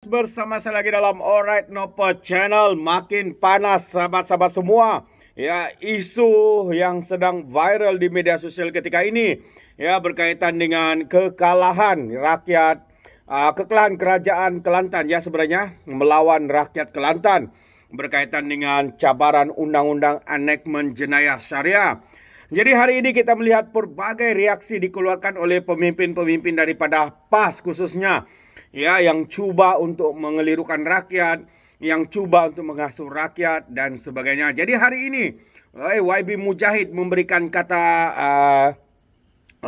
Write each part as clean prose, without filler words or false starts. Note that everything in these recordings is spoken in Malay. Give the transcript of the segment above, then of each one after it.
Bersama saya lagi dalam Alright Nopo Channel. Makin panas sahabat-sahabat semua. Ya, isu yang sedang viral di media sosial ketika ini ya berkaitan dengan kekalahan rakyat kekalahan kerajaan Kelantan ya sebenarnya melawan rakyat Kelantan berkaitan dengan cabaran undang-undang enactment jenayah syariah. Jadi hari ini kita melihat berbagai reaksi dikeluarkan oleh pemimpin-pemimpin daripada PAS khususnya ya, yang cuba untuk mengelirukan rakyat, yang cuba untuk mengasuh rakyat dan sebagainya. Jadi hari ini YB Mujahid memberikan kata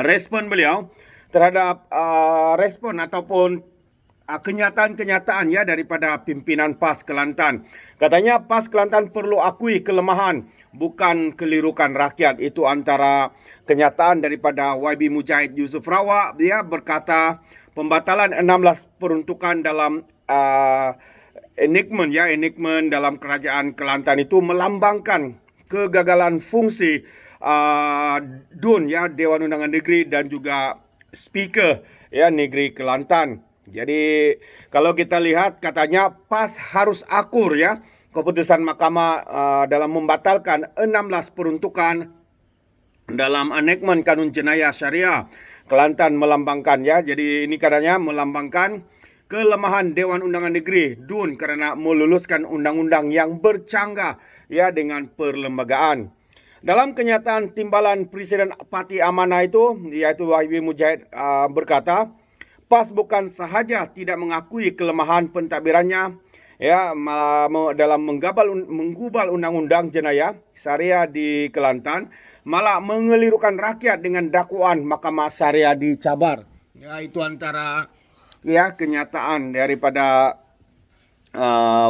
respon beliau terhadap respon ataupun kenyataan-kenyataan ya daripada pimpinan PAS Kelantan. Katanya PAS Kelantan perlu akui kelemahan bukan kelirukan rakyat. Itu antara kenyataan daripada YB Mujahid Yusuf Rawak. Dia berkata pembatalan 16 peruntukan dalam enactment dalam kerajaan Kelantan itu melambangkan kegagalan fungsi DUN ya, Dewan Undangan Negeri, dan juga Speaker ya Negeri Kelantan. Jadi kalau kita lihat katanya PAS harus akur ya keputusan mahkamah dalam membatalkan 16 peruntukan dalam enactment kanun jenayah syariah. Kelantan melambangkan ya. Jadi ini katanya melambangkan kelemahan Dewan Undangan Negeri DUN kerana meluluskan undang-undang yang bercanggah ya dengan perlembagaan. Dalam kenyataan timbalan Presiden Parti Amanah itu, iaitu YB Mujahid berkata, PAS bukan sahaja tidak mengakui kelemahan pentadbirannya ya dalam menggubal undang-undang jenayah syariah di Kelantan, malah mengelirukan rakyat dengan dakwaan Mahkamah Syariah dicabar. Ya, itu antara ya kenyataan daripada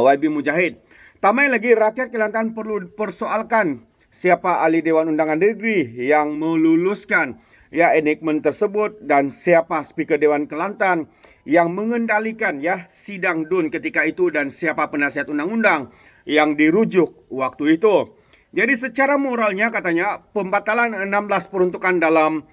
YB Mujahid. Tambah lagi, rakyat Kelantan perlu persoalkan siapa ahli Dewan Undangan Negeri yang meluluskan ya enactment tersebut dan siapa Speaker Dewan Kelantan yang mengendalikan ya sidang DUN ketika itu dan siapa penasihat undang-undang yang dirujuk waktu itu. Jadi secara moralnya katanya pembatalan 16 peruntukan dalam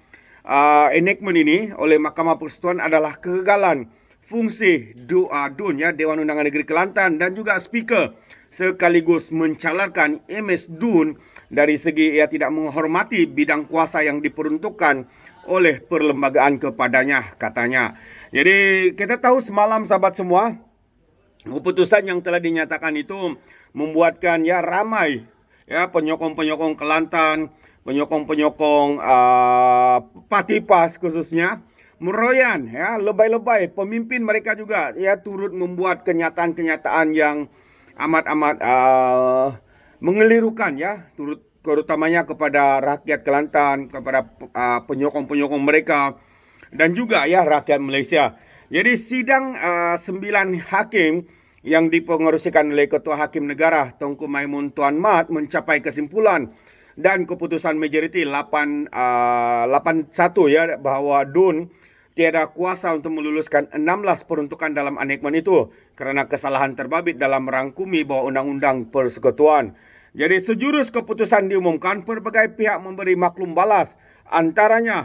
enactment ini oleh Mahkamah Persekutuan adalah kegagalan fungsi DUN ya, Dewan Undangan Negeri Kelantan, dan juga Speaker, sekaligus mencalarkan imej DUN dari segi ia tidak menghormati bidang kuasa yang diperuntukkan oleh perlembagaan kepadanya katanya. Jadi kita tahu semalam sahabat semua, keputusan yang telah dinyatakan itu membuatkan ya ramai ya penyokong-penyokong Kelantan, penyokong-penyokong parti PAS khususnya meroyan ya, lebay-lebay. Pemimpin mereka juga ya turut membuat kenyataan-kenyataan yang amat-amat mengelirukan ya, terutamanya kepada rakyat Kelantan, kepada penyokong-penyokong mereka dan juga ya rakyat Malaysia. Jadi sidang 9 hakim yang dipengerusikan oleh Ketua Hakim Negara Tunku Maimun Tuan Mat mencapai kesimpulan dan keputusan majoriti 8-1 ya bahawa DUN tiada kuasa untuk meluluskan 16 peruntukan dalam enactment itu kerana kesalahan terbabit dalam merangkumi bawah Undang-Undang Persekutuan. Jadi sejurus keputusan diumumkan, pelbagai pihak memberi maklum balas. Antaranya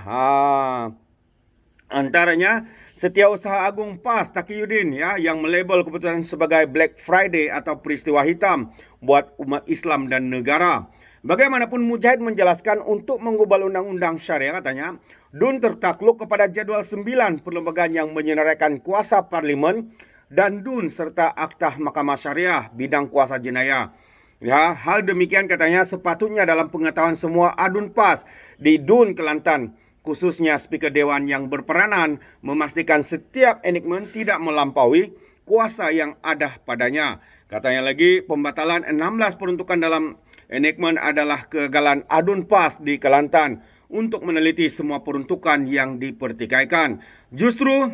Setiausaha Agung PAS Taqiyuddin ya, yang melabel keputusan sebagai Black Friday atau peristiwa hitam buat umat Islam dan negara. Bagaimanapun Mujahid menjelaskan untuk menggubal undang-undang syariah katanya, DUN tertakluk kepada jadual 9 perlembagaan yang menyenaraikan kuasa parlimen dan DUN serta Aktah Mahkamah Syariah bidang kuasa jenayah. Ya, hal demikian katanya sepatutnya dalam pengetahuan semua adun PAS di DUN Kelantan, khususnya Speaker Dewan yang berperanan memastikan setiap enactment tidak melampaui kuasa yang ada padanya. Katanya lagi, pembatalan 16 peruntukan dalam enactment adalah kegagalan adun PAS di Kelantan untuk meneliti semua peruntukan yang dipertikaikan. Justru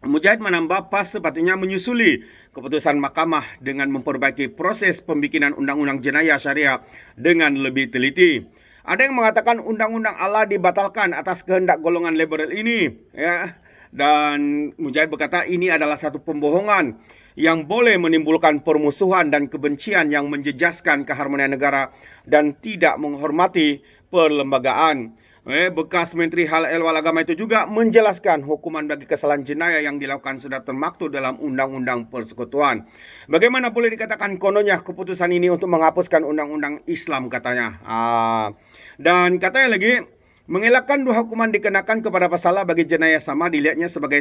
Mujahid menambah PAS sepatutnya menyusuli keputusan mahkamah dengan memperbaiki proses pembikinan undang-undang jenayah syariah dengan lebih teliti. Ada yang mengatakan undang-undang Allah dibatalkan atas kehendak golongan liberal ini ya. Dan Mujahid berkata ini adalah satu pembohongan yang boleh menimbulkan permusuhan dan kebencian yang menjejaskan keharmonian negara dan tidak menghormati perlembagaan. bekas Menteri Hal Ehwal Agama itu juga menjelaskan hukuman bagi kesalahan jenayah yang dilakukan sudah termaktub dalam Undang-Undang Persekutuan. Bagaimana boleh dikatakan kononnya keputusan ini untuk menghapuskan Undang-Undang Islam katanya. Dan katanya lagi, mengelakkan dua hukuman dikenakan kepada pesalah bagi jenayah sama dilihatnya sebagai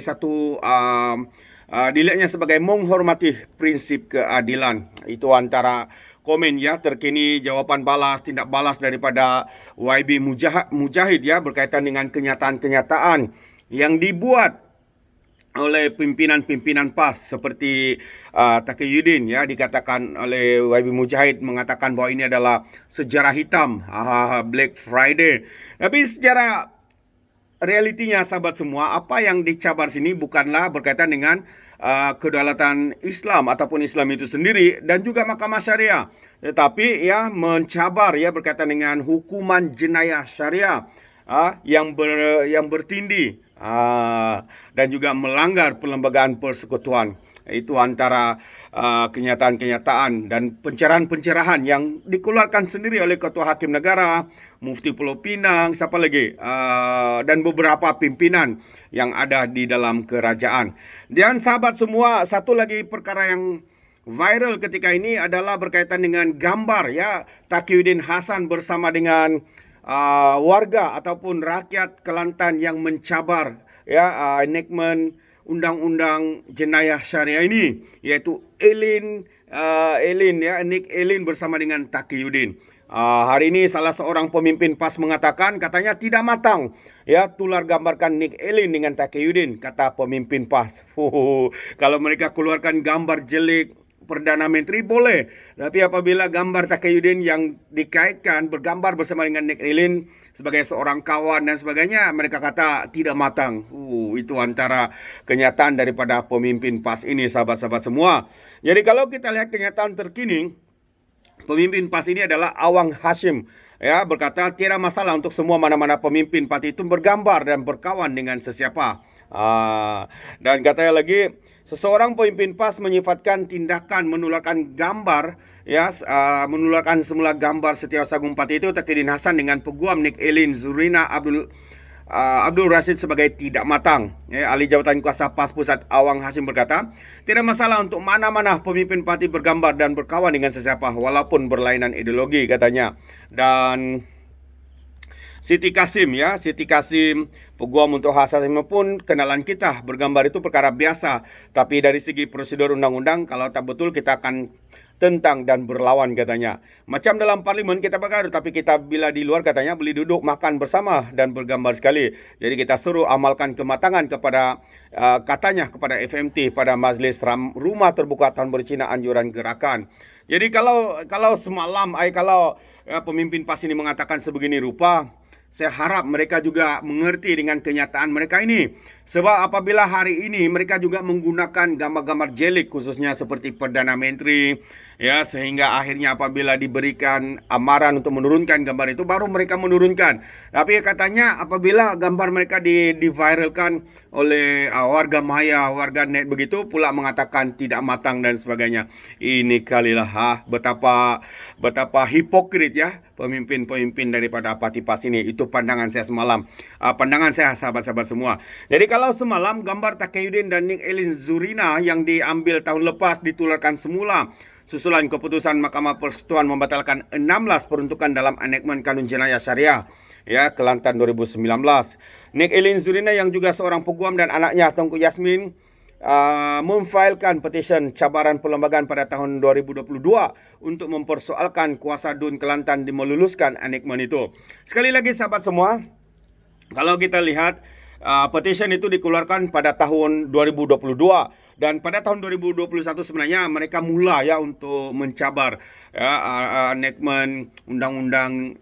dilihatnya sebagai menghormati prinsip keadilan. Itu antara komen ya, terkini jawaban balas, tindak balas daripada YB Mujahid ya, berkaitan dengan kenyataan-kenyataan yang dibuat oleh pimpinan-pimpinan PAS seperti Taqiyuddin ya, dikatakan oleh YB Mujahid mengatakan bahwa ini adalah sejarah hitam, Black Friday. Tapi secara realitinya sahabat semua, apa yang dicabar sini bukanlah berkaitan dengan kedaulatan Islam ataupun Islam itu sendiri dan juga Mahkamah Syariah, tetapi ya mencabar ya berkaitan dengan hukuman jenayah syariah yang bertindih dan juga melanggar perlembagaan persekutuan. Itu antara kenyataan-kenyataan dan pencerahan-pencerahan yang dikeluarkan sendiri oleh Ketua Hakim Negara, Mufti Pulau Pinang, siapa lagi, dan beberapa pimpinan yang ada di dalam kerajaan. Dan sahabat semua, satu lagi perkara yang viral ketika ini adalah berkaitan dengan gambar ya, Taqiyuddin Hasan bersama dengan warga ataupun rakyat Kelantan yang mencabar ya enactment undang-undang jenayah syariah ini, yaitu Nick Elin bersama dengan Taqiyuddin. Hari ini salah seorang pemimpin PAS mengatakan katanya tidak matang ya tular gambarkan Nick Elin dengan Taqiyuddin, kata pemimpin PAS. Kalau mereka keluarkan gambar jelek Perdana Menteri boleh, tapi apabila gambar Taqiyuddin yang dikaitkan bergambar bersama dengan Nick Elin sebagai seorang kawan dan sebagainya, mereka kata tidak matang. Itu antara kenyataan daripada pemimpin PAS ini, sahabat-sahabat semua. Jadi kalau kita lihat kenyataan terkini, pemimpin PAS ini adalah Awang Hashim ya, berkata tidak masalah untuk semua mana-mana pemimpin parti itu bergambar dan berkawan dengan sesiapa. Dan katanya lagi, seseorang pemimpin PAS menyifatkan tindakan menularkan gambar ya, menularkan semula gambar Setiausaha Agung Parti itu Taqiyuddin Hasan dengan peguam Nick Elin Zurina Abdul Rashid sebagai tidak matang. Ya, ahli jabatan kuasa PAS Pusat Awang Hashim berkata, tidak masalah untuk mana-mana pemimpin parti bergambar dan berkawan dengan sesiapa walaupun berlainan ideologi, katanya. Dan Siti Kasim ya, Siti Kasim peguam untuk Hasan pun kenalan kita, bergambar itu perkara biasa, tapi dari segi prosedur undang-undang kalau tak betul kita akan tentang dan berlawan, katanya. Macam dalam parlimen kita bergaduh, tapi kita bila di luar katanya boleh duduk makan bersama dan bergambar sekali. Jadi kita suruh amalkan kematangan kepada katanya kepada FMT pada majlis rumah terbuka tahun bercina anjuran gerakan. Jadi kalau semalam pemimpin PAS ini mengatakan sebegini rupa, saya harap mereka juga mengerti dengan kenyataan mereka ini. Sebab apabila hari ini mereka juga menggunakan gambar-gambar jelek khususnya seperti Perdana Menteri ya, sehingga akhirnya apabila diberikan amaran untuk menurunkan gambar itu baru mereka menurunkan. Tapi katanya apabila gambar mereka diviralkan oleh warga maya, warga net begitu pula mengatakan tidak matang dan sebagainya. Ini kalilah betapa hipokrit ya pemimpin-pemimpin daripada parti PAS ini. Itu pandangan saya semalam. Pandangan saya sahabat-sahabat semua. Jadi kalau semalam gambar Taqiyuddin dan Nick Elin Zurina yang diambil tahun lepas ditularkan semula susulan keputusan Mahkamah Persekutuan membatalkan 16 peruntukan dalam enactment Kanun Jenayah Syariah ya Kelantan 2019. Nick Elin Zurina yang juga seorang peguam dan anaknya Tengku Yasmin memfailkan petisi cabaran perlembagaan pada tahun 2022 untuk mempersoalkan kuasa DUN Kelantan meluluskan enactment itu. Sekali lagi sahabat semua, kalau kita lihat petition itu dikeluarkan pada tahun 2022 dan pada tahun 2021 sebenarnya mereka mula ya untuk mencabar enactment undang-undang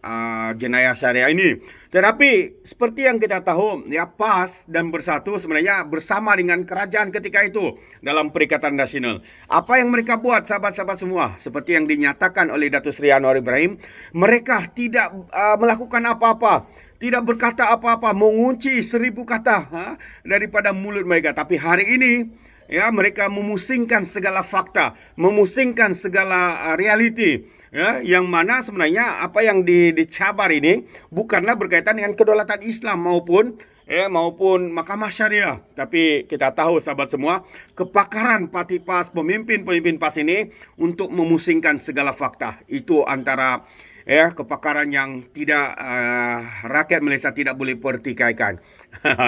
jenayah syariah ini. Tetapi seperti yang kita tahu ya, PAS dan Bersatu sebenarnya bersama dengan kerajaan ketika itu dalam Perikatan Nasional. Apa yang mereka buat sahabat-sahabat semua, seperti yang dinyatakan oleh Datuk Seri Anwar Ibrahim, mereka tidak melakukan apa-apa, tidak berkata apa-apa, mengunci 1000 kata daripada mulut mereka. Tapi hari ini ya mereka memusingkan segala fakta, memusingkan segala realiti ya, yang mana sebenarnya apa yang dicabar ini bukanlah berkaitan dengan kedaulatan Islam maupun Mahkamah Syariah. Tapi kita tahu sahabat semua, kepakaran parti PAS, pemimpin PAS ini untuk memusingkan segala fakta. Itu antara kepakaran yang tidak rakyat Malaysia tidak boleh pertikaikan.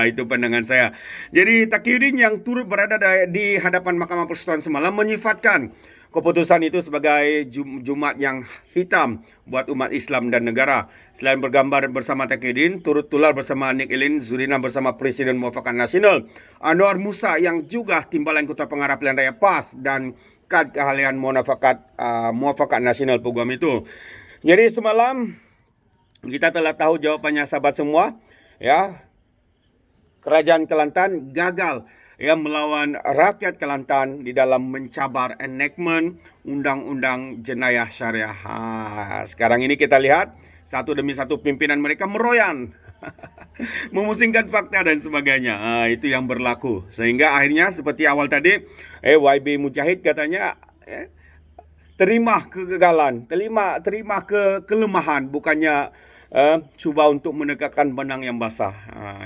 Itu pandangan saya. Jadi Taqiyuddin yang turut berada di hadapan Mahkamah Persekutuan semalam menyifatkan keputusan itu sebagai Jumat yang hitam buat umat Islam dan negara. Selain bergambar bersama Taqiyuddin, turut tular bersama Nick Elin, Zurina bersama Presiden Muafakat Nasional, Anwar Musa yang juga Timbalan Ketua Pengarah Pilihan Raya PAS dan Kad Keahlian Muafakat Nasional Peguam itu. Jadi semalam kita telah tahu jawapannya sahabat semua, ya. Kerajaan Kelantan gagal melawan rakyat Kelantan di dalam mencabar enactment Undang-Undang Jenayah Syariah. Sekarang ini kita lihat satu demi satu pimpinan mereka meroyan, memusingkan fakta dan sebagainya. Itu yang berlaku. Sehingga akhirnya seperti awal tadi, YB Mujahid katanya terima kegagalan, terima kelemahan, bukannya cuba untuk menegakkan benang yang basah.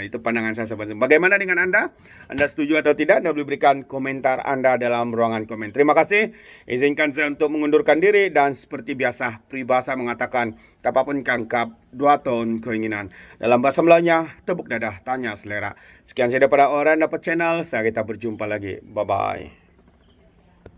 Itu pandangan saya sahabat. Bagaimana dengan Anda? Anda setuju atau tidak? Anda boleh berikan komentar Anda dalam ruangan komen. Terima kasih. Izinkan saya untuk mengundurkan diri dan seperti biasa peribahasa mengatakan apapun kangkap 2 ton keinginan. Dalam bahasa Melayunya, tepuk dadah, tanya selera. Sekian saya daripada Orang Dapat Channel. Saya kita berjumpa lagi. Bye bye.